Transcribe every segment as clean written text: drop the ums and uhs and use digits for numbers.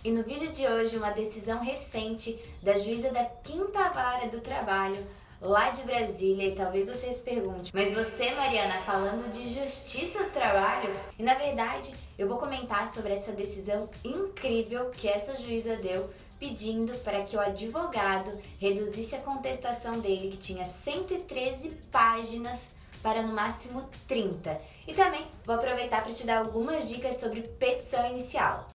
E no vídeo de hoje, uma decisão recente da juíza da 5ª Vara do Trabalho, lá de Brasília. E talvez você se pergunte, mas você, Mariana, falando de justiça do trabalho? E na verdade, eu vou comentar sobre essa decisão incrível que essa juíza deu, pedindo para que o advogado reduzisse a contestação dele, que tinha 113 páginas, para no máximo 30. E também vou aproveitar para te dar algumas dicas sobre petição inicial.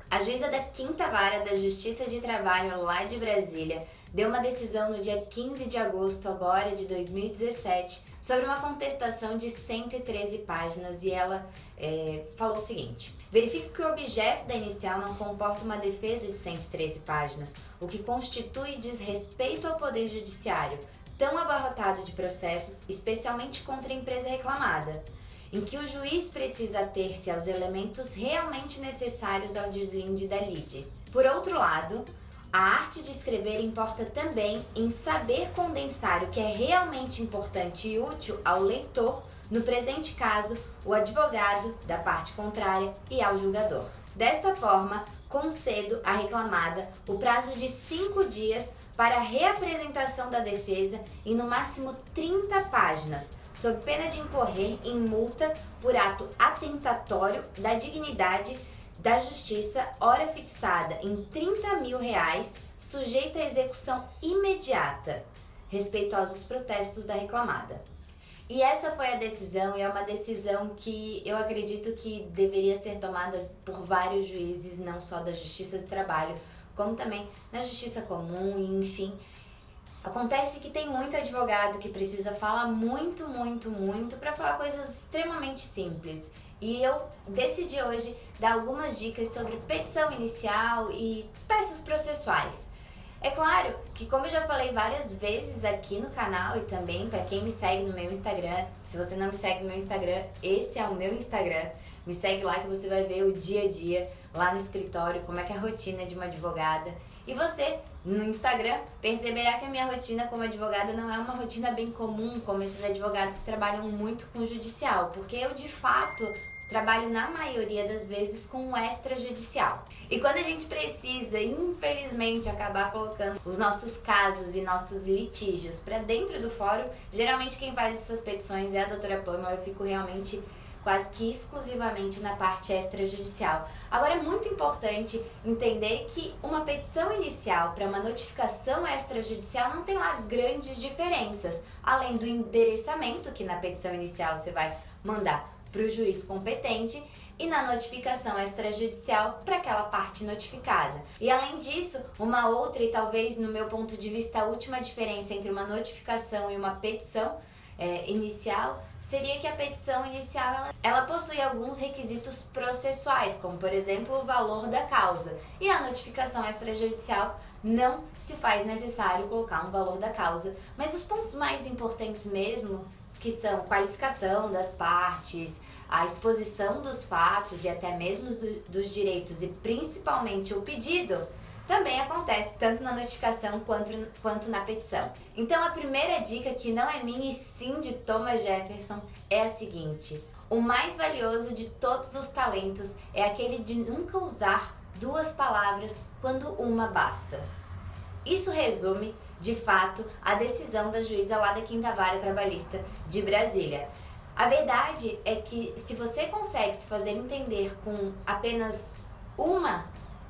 A juíza da 5ª Vara da Justiça de Trabalho lá de Brasília deu uma decisão no dia 15 de agosto agora de 2017 sobre uma contestação de 113 páginas e ela falou o seguinte: verifique que o objeto da inicial não comporta uma defesa de 113 páginas, o que constitui desrespeito ao Poder Judiciário, tão abarrotado de processos, especialmente contra a empresa reclamada, em que o juiz precisa ater-se aos elementos realmente necessários ao deslinde da lide. Por outro lado, a arte de escrever importa também em saber condensar o que é realmente importante e útil ao leitor, no presente caso, o advogado da parte contrária e ao julgador. Desta forma, concedo à reclamada o prazo de 5 dias para a reapresentação da defesa em no máximo 30 páginas, sob pena de incorrer em multa por ato atentatório da dignidade da justiça, hora fixada em R$30 mil, sujeita à execução imediata, respeitosos protestos da reclamada. E essa foi a decisão, e é uma decisão que eu acredito que deveria ser tomada por vários juízes, não só da Justiça do Trabalho, como também na Justiça Comum, e enfim. Acontece que tem muito advogado que precisa falar muito para falar coisas extremamente simples. E eu decidi hoje dar algumas dicas sobre petição inicial e peças processuais. É claro que, como eu já falei várias vezes aqui no canal e também para quem me segue no meu Instagram, se você não me segue no meu Instagram, esse é o meu Instagram. Me segue lá que você vai ver o dia a dia lá no escritório, como é que é a rotina de uma advogada. E você, no Instagram, perceberá que a minha rotina como advogada não é uma rotina bem comum, como esses advogados que trabalham muito com o judicial, porque eu, de fato, trabalho na maioria das vezes com o extrajudicial. E quando a gente precisa, infelizmente, acabar colocando os nossos casos e nossos litígios para dentro do fórum, geralmente quem faz essas petições é a doutora Pamela. Eu fico realmente quase que exclusivamente na parte extrajudicial. Agora, é muito importante entender que uma petição inicial para uma notificação extrajudicial não tem lá grandes diferenças, além do endereçamento, que na petição inicial você vai mandar para o juiz competente, e na notificação extrajudicial para aquela parte notificada. E além disso, uma outra e talvez, no meu ponto de vista, a última diferença entre uma notificação e uma petição inicial seria que a petição inicial ela possui alguns requisitos processuais, como por exemplo o valor da causa, e a notificação extrajudicial não se faz necessário colocar um valor da causa. Mas os pontos mais importantes mesmo, que são qualificação das partes, a exposição dos fatos e até mesmo dos direitos e principalmente o pedido, também acontece tanto na notificação quanto na petição. Então a primeira dica, que não é minha e sim de Thomas Jefferson, é a seguinte: o mais valioso de todos os talentos é aquele de nunca usar 2 palavras quando uma basta. Isso resume, de fato, a decisão da juíza lá da 5ª Vara Trabalhista de Brasília. A verdade é que se você consegue se fazer entender com apenas uma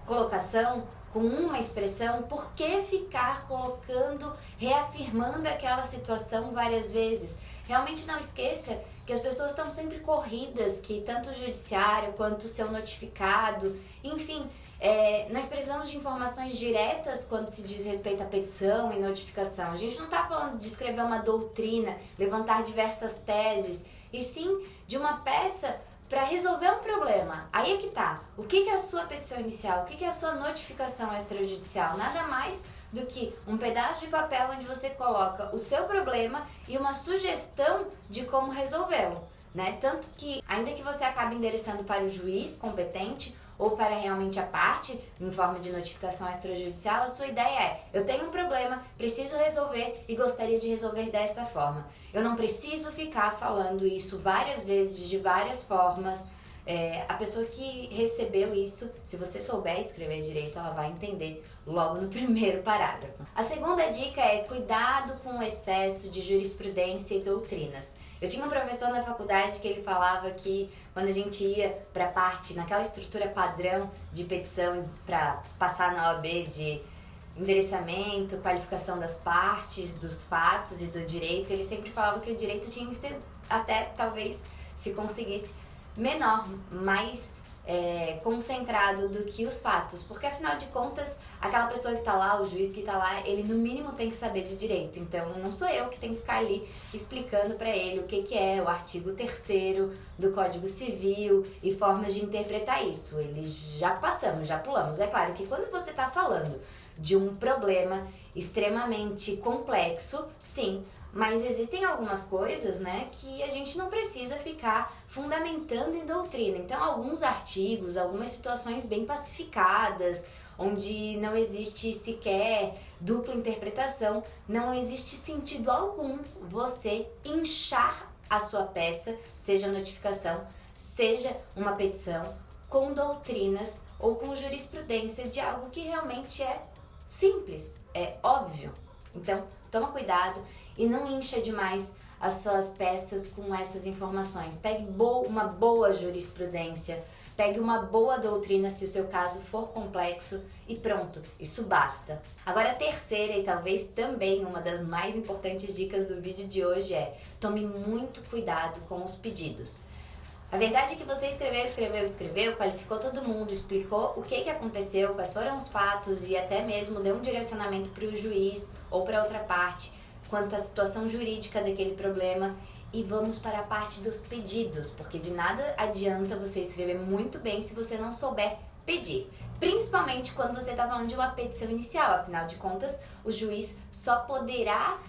colocação, com uma expressão, por que ficar colocando, reafirmando aquela situação várias vezes? Realmente não esqueça que as pessoas estão sempre corridas, que tanto o judiciário quanto o seu notificado, enfim, nós precisamos de informações diretas quando se diz respeito à petição e notificação. A gente não está falando de escrever uma doutrina, levantar diversas teses, e sim de uma peça para resolver um problema. Aí é que tá. O que é a sua petição inicial? O que é a sua notificação extrajudicial? Nada mais do que um pedaço de papel onde você coloca o seu problema e uma sugestão de como resolvê-lo, né? Tanto que, ainda que você acabe endereçando para o juiz competente ou para realmente a parte, em forma de notificação extrajudicial, a sua ideia é: eu tenho um problema, preciso resolver e gostaria de resolver desta forma. Eu não preciso ficar falando isso várias vezes, de várias formas. A pessoa que recebeu isso, se você souber escrever direito, ela vai entender logo no primeiro parágrafo. A segunda dica é cuidado com o excesso de jurisprudência e doutrinas. Eu tinha um professor na faculdade que ele falava que quando a gente ia para a parte, naquela estrutura padrão de petição para passar na OAB de endereçamento, qualificação das partes, dos fatos e do direito, ele sempre falava que o direito tinha que ser, até talvez se conseguisse, menor, mais concentrado do que os fatos, porque afinal de contas, aquela pessoa que tá lá, o juiz que tá lá, ele no mínimo tem que saber de direito, então não sou eu que tenho que ficar ali explicando para ele o que é o artigo 3º do Código Civil e formas de interpretar isso. Ele já passamos, já pulamos. É claro que quando você tá falando de um problema extremamente complexo, sim, mas existem algumas coisas, né, que a gente não precisa ficar fundamentando em doutrina. Então, alguns artigos, algumas situações bem pacificadas, onde não existe sequer dupla interpretação, não existe sentido algum você inchar a sua peça, seja notificação, seja uma petição, com doutrinas ou com jurisprudência de algo que realmente é simples, é óbvio. Então, toma cuidado e não incha demais as suas peças com essas informações. Pegue uma boa jurisprudência, pegue uma boa doutrina se o seu caso for complexo e pronto, isso basta. Agora, a terceira e talvez também uma das mais importantes dicas do vídeo de hoje é: tome muito cuidado com os pedidos. A verdade é que você escreveu, qualificou todo mundo, explicou o que aconteceu, quais foram os fatos e até mesmo deu um direcionamento para o juiz ou para outra parte quanto à situação jurídica daquele problema. E vamos para a parte dos pedidos, porque de nada adianta você escrever muito bem se você não souber pedir. Principalmente quando você está falando de uma petição inicial, afinal de contas, o juiz só poderá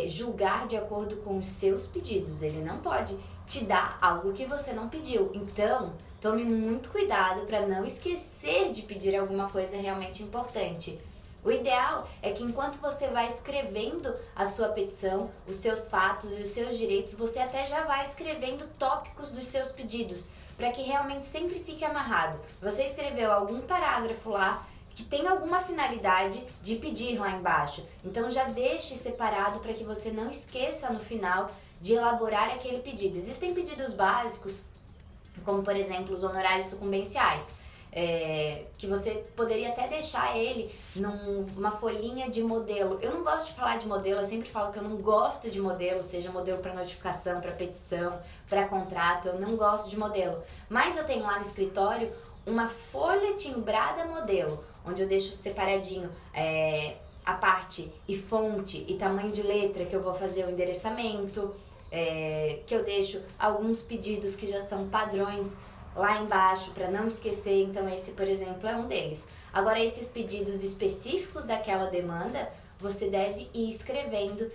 julgar de acordo com os seus pedidos, ele não pode te dar algo que você não pediu. Então, tome muito cuidado para não esquecer de pedir alguma coisa realmente importante. O ideal é que enquanto você vai escrevendo a sua petição, os seus fatos e os seus direitos, você até já vai escrevendo tópicos dos seus pedidos, para que realmente sempre fique amarrado. Você escreveu algum parágrafo lá que tem alguma finalidade de pedir lá embaixo, então já deixe separado para que você não esqueça no final de elaborar aquele pedido. Existem pedidos básicos, como por exemplo os honorários sucumbenciais, que você poderia até deixar ele numa folhinha de modelo. Eu não gosto de falar de modelo, eu sempre falo que eu não gosto de modelo, seja modelo para notificação, para petição, para contrato, eu não gosto de modelo. Mas eu tenho lá no escritório uma folha timbrada modelo, onde eu deixo separadinho a parte e fonte e tamanho de letra que eu vou fazer o endereçamento, que eu deixo alguns pedidos que já são padrões lá embaixo para não esquecer. Então esse, por exemplo, é um deles. Agora, esses pedidos específicos daquela demanda, você deve ir escrevendo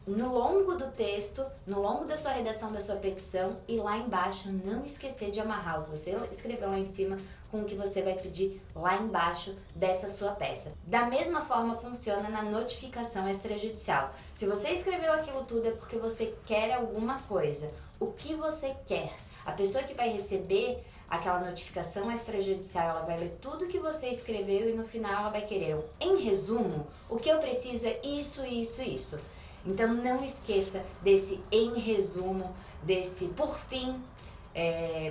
no longo do texto, no longo da sua redação da sua petição, e lá embaixo não esquecer de amarrar o que você escreveu lá em cima com o que você vai pedir lá embaixo dessa sua peça. Da mesma forma funciona na notificação extrajudicial. Se você escreveu aquilo tudo é porque você quer alguma coisa. O que você quer? A pessoa que vai receber aquela notificação extrajudicial, ela vai ler tudo que você escreveu e no final ela vai querer em resumo, o que eu preciso é isso, isso, isso. Então não esqueça desse em resumo, desse por fim,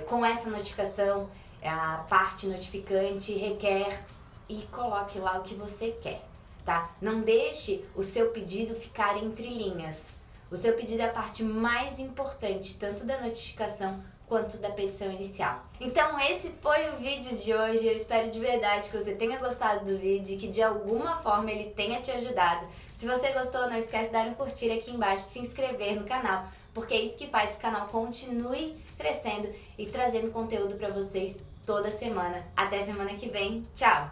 com essa notificação, a parte notificante requer, e coloque lá o que você quer, tá? Não deixe o seu pedido ficar entre linhas. O seu pedido é a parte mais importante, tanto da notificação quanto da petição inicial. Então esse foi o vídeo de hoje. Eu espero de verdade que você tenha gostado do vídeo e que de alguma forma ele tenha te ajudado. Se você gostou, não esquece de dar um curtir aqui embaixo, se inscrever no canal, porque é isso que faz esse canal continue crescendo e trazendo conteúdo para vocês toda semana. Até semana que vem. Tchau!